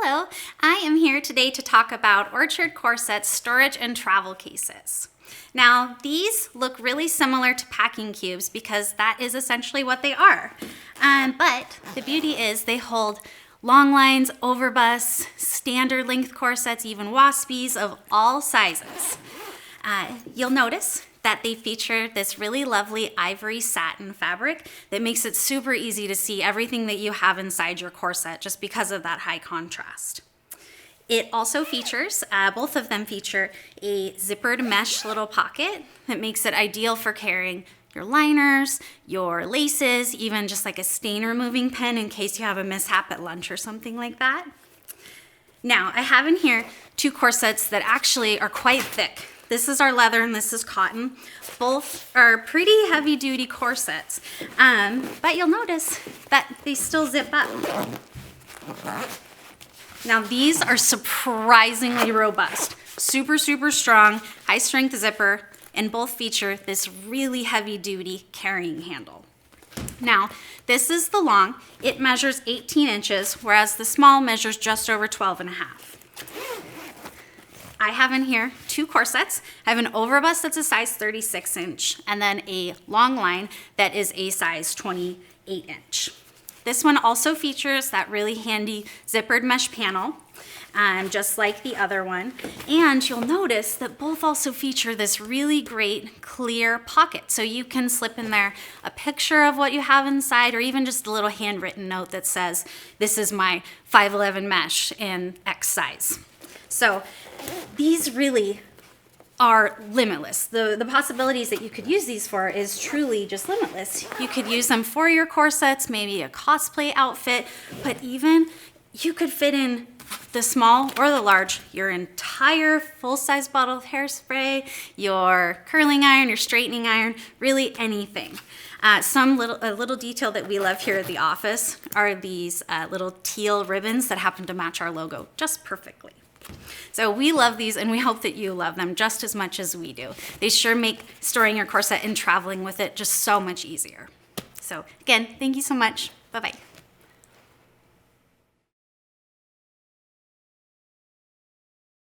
Hello, I am here today to talk about Orchard Corset storage and travel cases. Now, these look really similar to packing cubes because that is essentially what they are. But the beauty is they hold long lines, overbusts, standard length corsets, even waspies of all sizes. You'll notice that they feature this really lovely ivory satin fabric that makes it super easy to see everything that you have inside your corset just because of that high contrast. It also features, both of them feature a zippered mesh little pocket that makes it ideal for carrying your liners, your laces, even just like a stain removing pen in case you have a mishap at lunch or something like that. Now, I have in here two corsets that actually are quite thick. This is our leather and this is cotton. Both are pretty heavy duty corsets, but you'll notice that they still zip up. Now these are surprisingly robust, super strong, high strength zipper, and both feature this really heavy duty carrying handle. Now, this is the long. It measures 18 inches, whereas the small measures just over 12.5. I have in here two corsets. I have an overbust that's a size 36 inch, and then a long line that is a size 28 inch. This one also features that really handy zippered mesh panel, just like the other one. And you'll notice that both also feature this really great clear pocket. So you can slip in there a picture of what you have inside, or even just a little handwritten note that says, this is my 511 mesh in X size. So these really are limitless. The possibilities that you could use these for is truly just limitless. You could use them for your corsets, maybe a cosplay outfit, but even you could fit in the small or the large, your entire full-size bottle of hairspray, your curling iron, your straightening iron, really anything. A little detail that we love here at the office are these little teal ribbons that happen to match our logo just perfectly. So we love these, and we hope that you love them just as much as we do. They sure make storing your corset and traveling with it just so much easier. So again, thank you so much. Bye-bye.